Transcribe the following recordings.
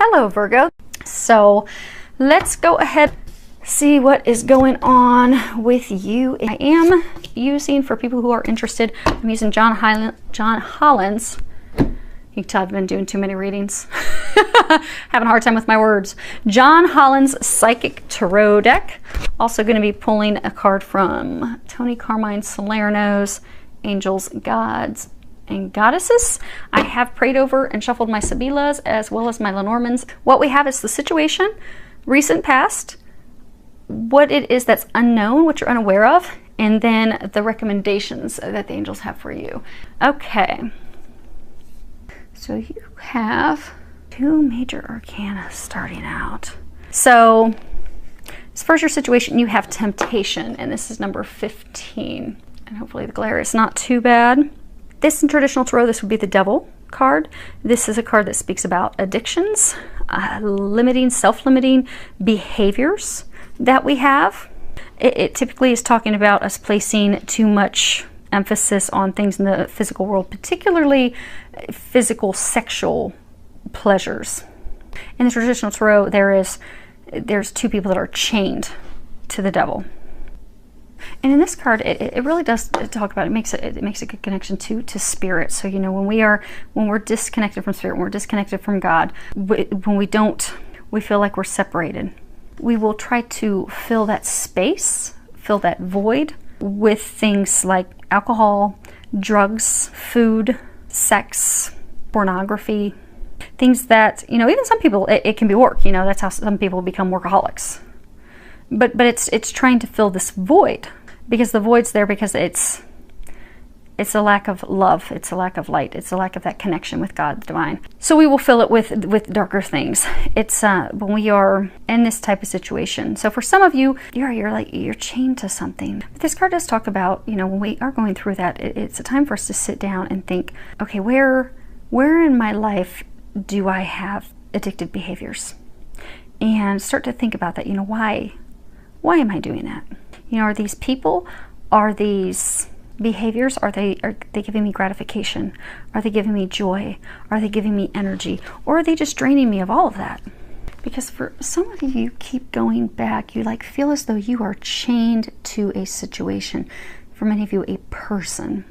Hello, Virgo. So let's go ahead see what is going on with you. I am using, for people who are interested, I'm using John Holland's. You can tell I've been doing too many readings. Having a hard time with my words. John Holland's Psychic Tarot deck. Also going to be pulling a card from Tony Carmine Salerno's Angels, Gods, and Goddesses. I have prayed over and shuffled my Sibillas as well as my Lenormands. What we have is the situation, recent past, what it is that's unknown, what you're unaware of, and then the recommendations that the angels have for you. Okay. So you have two major arcana starting out. So as far as your situation, you have temptation, and this is number 15. And hopefully the glare is not too bad. This in traditional tarot, this would be the Devil card. This is a card that speaks about addictions, limiting, self-limiting behaviors that we have. It typically is talking about us placing too much emphasis on things in the physical world, particularly physical sexual pleasures. In the traditional tarot, there's two people that are chained to the devil. And in this card, it really does talk about, it makes a good connection to spirit. So, you know, when we're disconnected from spirit, when we're disconnected from God, when we feel like we're separated. We will try to fill that space, fill that void with things like alcohol, drugs, food, sex, pornography, things that, you know, even some people, it can be work, you know, that's how some people become workaholics. But it's trying to fill this void, because the void's there because it's a lack of love, it's a lack of light, it's a lack of that connection with God, the divine. So we will fill it with darker things. It's when we are in this type of situation. So for some of you, you're chained to something. But this card does talk about, you know, when we are going through that, it's a time for us to sit down and think, okay, where in my life do I have addictive behaviors? And start to think about that. You know, why am I doing that? You know, are these people, are these behaviors, are they giving me gratification? Are they giving me joy? Are they giving me energy? Or are they just draining me of all of that? Because for some of you, you keep going back. You like feel as though you are chained to a situation. For many of you, a person.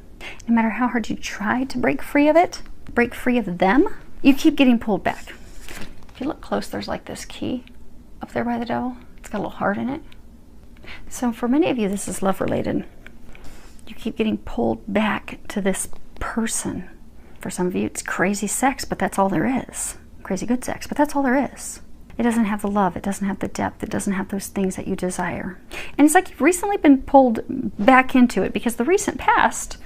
No matter how hard you try to break free of it, break free of them, you keep getting pulled back. If you look close, there's like this key up there by the devil. It's got a little heart in it. So for many of you, this is love related. You keep getting pulled back to this person. For some of you, it's crazy sex, but that's all there is. Crazy good sex, but that's all there is. It doesn't have the love, it doesn't have the depth, it doesn't have those things that you desire. And it's like you've recently been pulled back into it, because the recent past,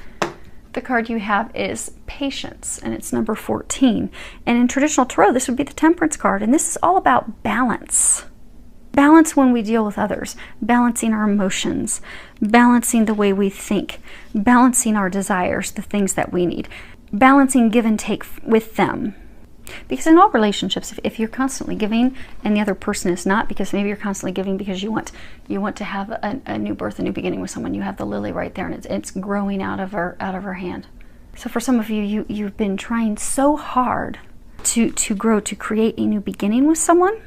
the card you have is patience, and it's number 14. And in traditional tarot, this would be the Temperance card, and this is all about balance. Balance when we deal with others, balancing our emotions, balancing the way we think, balancing our desires, the things that we need, balancing give and take with them. Because in all relationships, if you're constantly giving and the other person is not, because maybe you're constantly giving because you want to have a new birth, a new beginning with someone, you have the lily right there, and it's growing out of her hand. So for some of you, you've been trying so hard to grow, to create a new beginning with someone,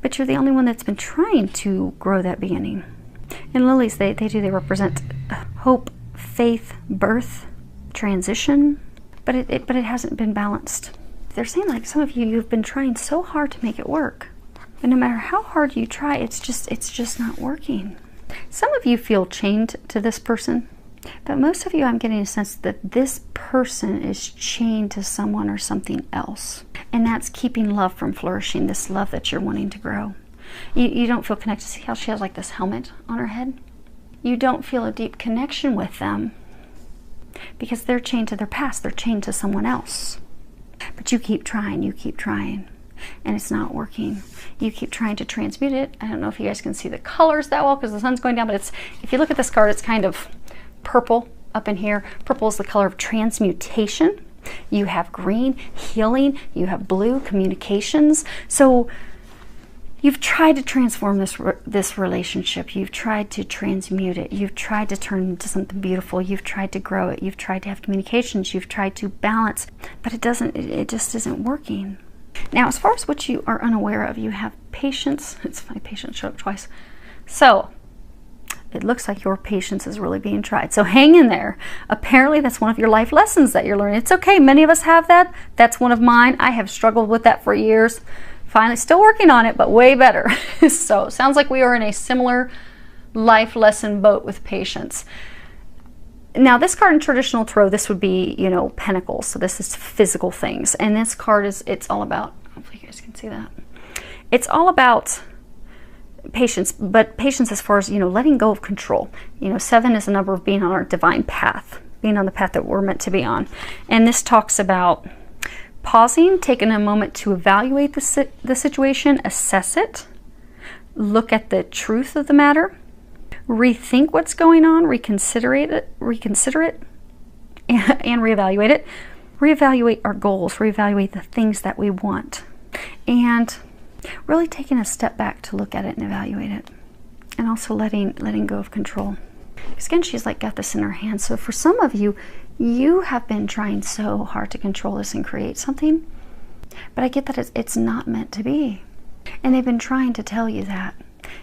but you're the only one that's been trying to grow that beginning. And lilies, they represent hope, faith, birth, transition, but it hasn't been balanced. They're saying, like, some of you, you've been trying so hard to make it work, and no matter how hard you try, it's just not working. Some of you feel chained to this person, but most of you, I'm getting a sense that this person is chained to someone or something else. And that's keeping love from flourishing, this love that you're wanting to grow. You don't feel connected. See how she has like this helmet on her head? You don't feel a deep connection with them because they're chained to their past. They're chained to someone else. But you keep trying, and it's not working. You keep trying to transmute it. I don't know if you guys can see the colors that well because the sun's going down, but if you look at this card, it's kind of purple up in here. Purple is the color of transmutation. You have green, healing. You have blue, communications. So you've tried to transform this relationship. You've tried to transmute it. You've tried to turn it into something beautiful. You've tried to grow it. You've tried to have communications. You've tried to balance, but it just isn't working. Now, as far as what you are unaware of, you have patience. It's funny, patience showed up twice. So it looks like your patience is really being tried. So hang in there. Apparently that's one of your life lessons that you're learning. It's okay. Many of us have that. That's one of mine. I have struggled with that for years. Finally, still working on it, but way better. So sounds like we are in a similar life lesson boat with patience. Now this card in traditional tarot, this would be, you know, pentacles. So this is physical things. And this card is, it's all about, hopefully you guys can see that. It's all about patience, but patience as far as, you know, letting go of control. You know, 7 is the number of being on our divine path, being on the path that we're meant to be on. And this talks about pausing, taking a moment to evaluate the situation, assess it, look at the truth of the matter, rethink what's going on, reconsider it, and reevaluate it. Reevaluate our goals, reevaluate the things that we want, and really taking a step back to look at it and evaluate it, and also letting go of control. Because again, she's like got this in her hand. So for some of you, you have been trying so hard to control this and create something, but I get that it's not meant to be, and they've been trying to tell you that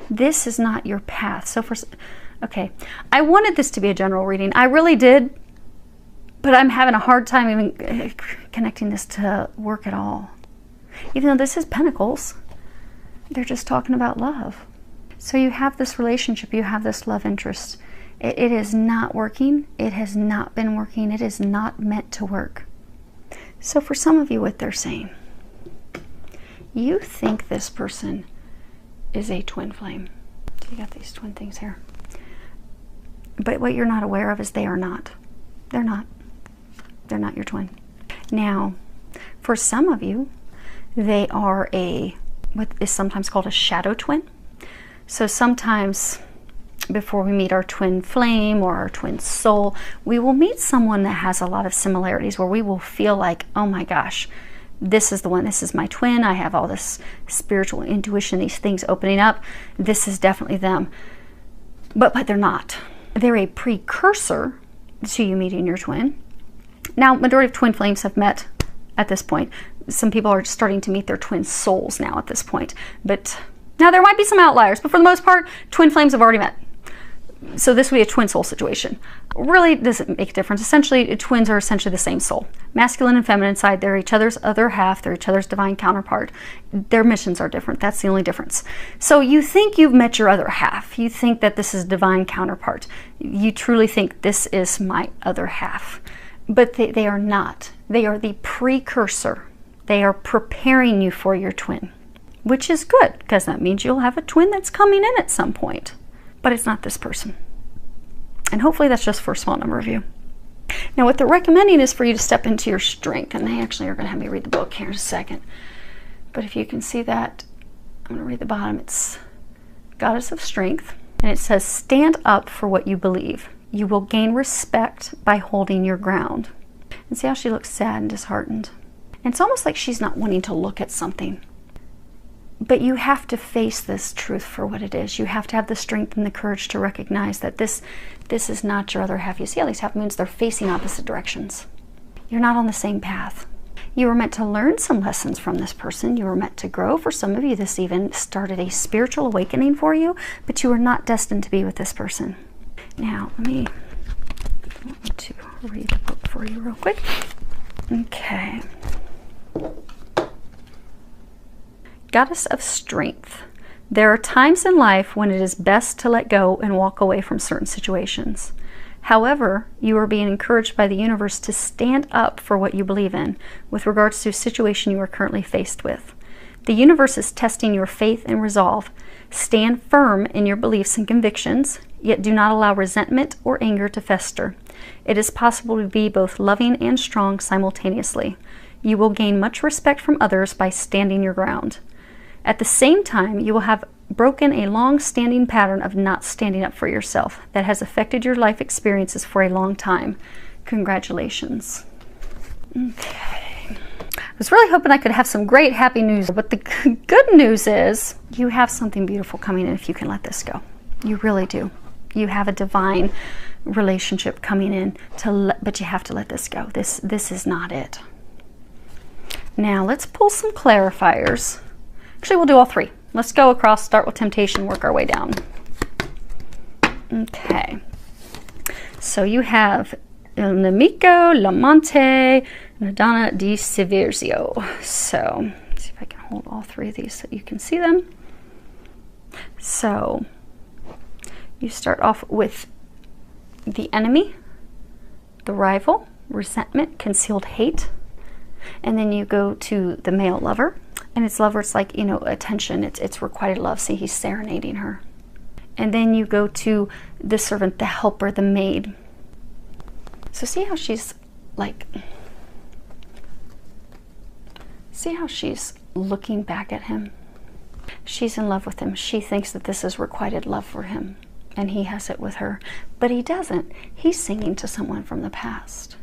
this is not your path. So okay, I wanted this to be a general reading. I really did, but I'm having a hard time even connecting this to work at all. Even though this is Pentacles, they're just talking about love. So you have this relationship, you have this love interest. It is not working. It has not been working. It is not meant to work. So for some of you, what they're saying, you think this person is a twin flame. So you got these twin things here. But what you're not aware of is they are not. They're not. They're not your twin. Now, for some of you, they are what is sometimes called a shadow twin. So sometimes before we meet our twin flame or our twin soul, we will meet someone that has a lot of similarities where we will feel like, oh my gosh, this is the one, this is my twin. I have all this spiritual intuition, these things opening up. This is definitely them. But they're not. They're a precursor to you meeting your twin. Now, majority of twin flames have met at this point. Some people are starting to meet their twin souls now at this point. But now there might be some outliers, but for the most part, twin flames have already met. So this would be a twin soul situation. Really doesn't make a difference. Essentially, twins are essentially the same soul. Masculine and feminine side, they're each other's other half, they're each other's divine counterpart. Their missions are different. That's the only difference. So you think you've met your other half. You think that this is divine counterpart. You truly think this is my other half. But they are not. They are the precursor. They are preparing you for your twin, which is good because that means you'll have a twin that's coming in at some point. But it's not this person. And hopefully that's just for a small number of you. Now what they're recommending is for you to step into your strength. And they actually are going to have me read the book here in a second. But if you can see that, I'm going to read the bottom. It's Goddess of Strength. And it says, stand up for what you believe. You will gain respect by holding your ground. And see how she looks sad and disheartened. And it's almost like she's not wanting to look at something. But you have to face this truth for what it is. You have to have the strength and the courage to recognize that this is not your other half. You see how these half moons, they're facing opposite directions. You're not on the same path. You were meant to learn some lessons from this person. You were meant to grow. For some of you, this even started a spiritual awakening for you, but you were not destined to be with this person. Now, let me to read the book for you real quick. Okay. Goddess of Strength. There are times in life when it is best to let go and walk away from certain situations. However, you are being encouraged by the universe to stand up for what you believe in with regards to a situation you are currently faced with. The universe is testing your faith and resolve. Stand firm in your beliefs and convictions, yet do not allow resentment or anger to fester. It is possible to be both loving and strong simultaneously. You will gain much respect from others by standing your ground. At the same time, you will have broken a long-standing pattern of not standing up for yourself that has affected your life experiences for a long time. Congratulations. Okay. I was really hoping I could have some great happy news, but the good news is you have something beautiful coming in if you can let this go. You really do. You have a divine relationship coming in, but you have to let this go. This is not it. Now let's pull some clarifiers. Actually, we'll do all three. Let's go across, start with temptation, work our way down. Okay. So you have Il Nemico, L'Amante, Madonna di Severzio. So let's see if I can hold all three of these so you can see them. So you start off with the enemy, the rival, resentment, concealed hate. And then you go to the male lover. And it's lover, it's like, you know, attention. It's requited love. See, he's serenading her. And then you go to the servant, the helper, the maid. So see how she's like, see how she's looking back at him? She's in love with him. She thinks that this is requited love for him. And he has it with her. But he doesn't. He's singing to someone from the past.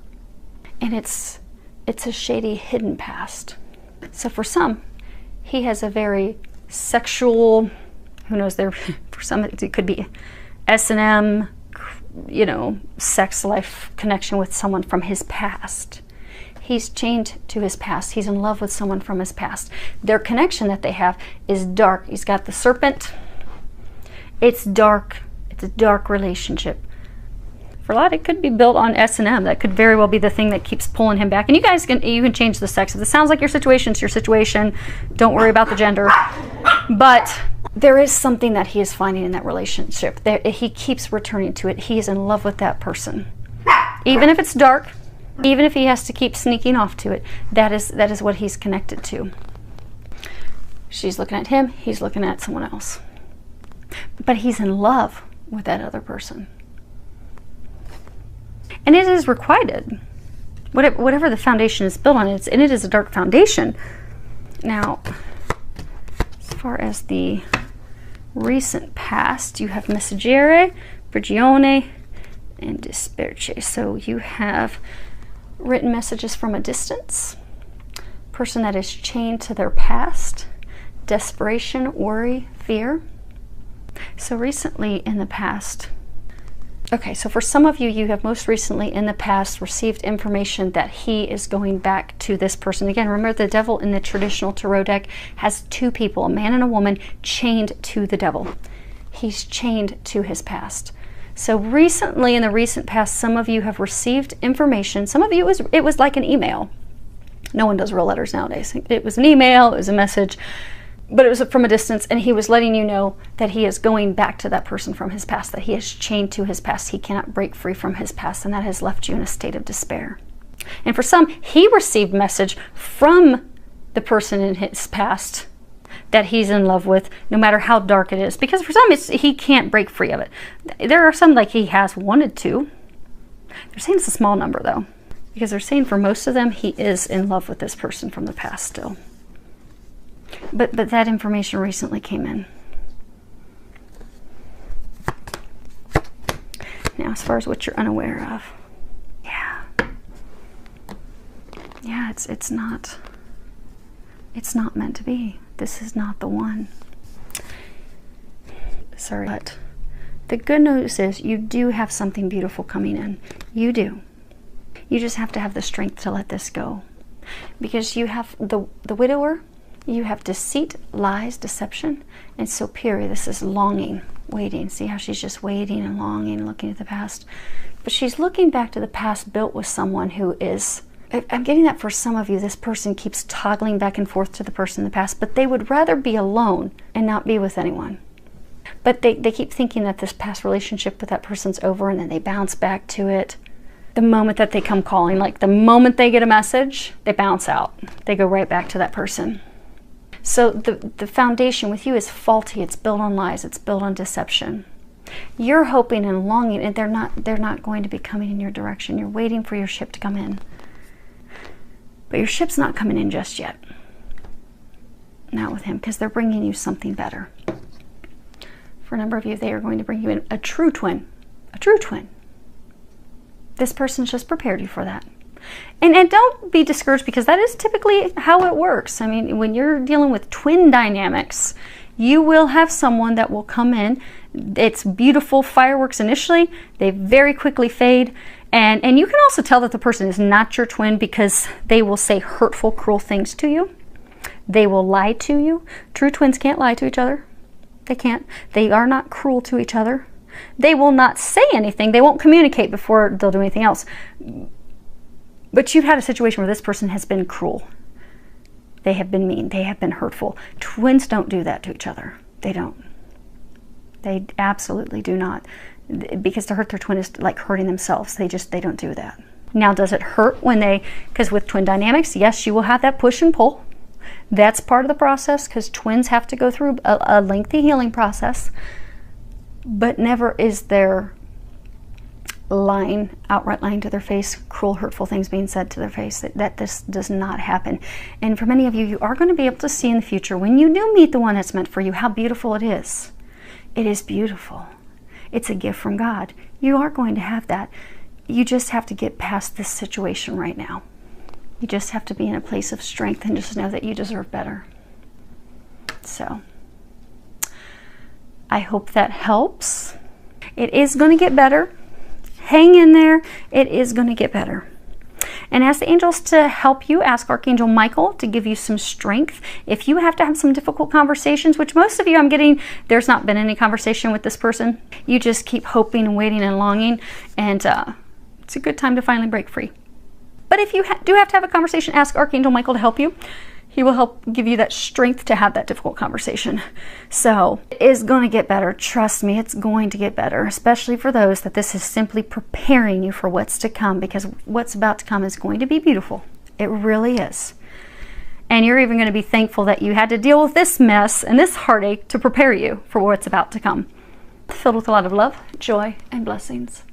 And it's a shady, hidden past. So for some, he has a very sexual, who knows, there for some it could be S&M, you know, sex life connection with someone from his past. He's chained to his past. He's in love with someone from his past. Their connection that they have is dark. He's got the serpent. It's dark. It's a dark relationship. For a lot, it could be built on S&M. That could very well be the thing that keeps pulling him back. And you guys can change the sex. If it sounds like your situation, it's your situation. Don't worry about the gender. But there is something that he is finding in that relationship. He keeps returning to it. He is in love with that person. Even if it's dark, even if he has to keep sneaking off to it, that is what he's connected to. She's looking at him. He's looking at someone else. But he's in love with that other person. And it is requited. Whatever the foundation is built on, and it is a dark foundation. Now, as far as the recent past, you have Messaggere, Prigione, and Disperce. So you have written messages from a distance, person that is chained to their past, desperation, worry, fear. So recently in the past, okay, so for some of you, you have most recently in the past received information that he is going back to this person. Again, remember the devil in the traditional tarot deck has two people, a man and a woman, chained to the devil. He's chained to his past. So recently, in the recent past, some of you have received information. Some of you, it was like an email. No one does real letters nowadays. It was an email, it was a message, but it was from a distance, and he was letting you know that he is going back to that person from his past, that he is chained to his past. He cannot break free from his past, and that has left you in a state of despair. And for some, he received message from the person in his past that he's in love with, no matter how dark it is. Because for some, he can't break free of it. There are some like he has wanted to. They're saying it's a small number, though. Because they're saying for most of them, he is in love with this person from the past still. But that information recently came in. Now, as far as what you're unaware of, yeah, it's not meant to be. This is not the one. Sorry, but the good news is you do have something beautiful coming in. You do. You just have to have the strength to let this go, because you have the widower. You have deceit, lies, deception, and superior. This is longing, waiting. See how she's just waiting and longing, looking at the past. But she's looking back to the past built with someone who is, I'm getting that for some of you, this person keeps toggling back and forth to the person in the past, but they would rather be alone and not be with anyone. But they keep thinking that this past relationship with that person's over, and then they bounce back to it. The moment that they come calling, like the moment they get a message, they bounce out. They go right back to that person. So the foundation with you is faulty. It's built on lies. It's built on deception. You're hoping and longing, and they're not going to be coming in your direction. You're waiting for your ship to come in. But your ship's not coming in just yet. Not with him, because they're bringing you something better. For a number of you, they are going to bring you in a true twin. A true twin. This person's just prepared you for that. And don't be discouraged, because that is typically how it works. I mean, when you're dealing with twin dynamics, you will have someone that will come in. It's beautiful fireworks initially. They very quickly fade. And you can also tell that the person is not your twin because they will say hurtful, cruel things to you. They will lie to you. True twins can't lie to each other. They can't. They are not cruel to each other. They will not say anything. They won't communicate before they'll do anything else. But you've had a situation where this person has been cruel. They have been mean. They have been hurtful. Twins don't do that to each other. They don't. They absolutely do not. Because to hurt their twin is like hurting themselves. They don't do that. Now, does it hurt when because with twin dynamics, yes, you will have that push and pull. That's part of the process because twins have to go through a lengthy healing process. But never is there outright lying to their face, cruel, hurtful things being said to their face. That this does not happen. And for many of you, you are going to be able to see in the future, when you do meet the one that's meant for you, how beautiful it is. It is beautiful. It's a gift from God. You are going to have that. You just have to get past this situation right now. You just have to be in a place of strength and just know that you deserve better. So, I hope that helps. It is going to get better. Hang in there. It is going to get better. And ask the angels to help you. Ask Archangel Michael to give you some strength. If you have to have some difficult conversations, which most of you, I'm getting, there's not been any conversation with this person. You just keep hoping and waiting and longing. And it's a good time to finally break free. But if you do have to have a conversation, ask Archangel Michael to help you. He will help give you that strength to have that difficult conversation. So it is going to get better. Trust me, it's going to get better, especially for those that this is simply preparing you for what's to come, because what's about to come is going to be beautiful. It really is. And you're even going to be thankful that you had to deal with this mess and this heartache to prepare you for what's about to come. Filled with a lot of love, joy, and blessings.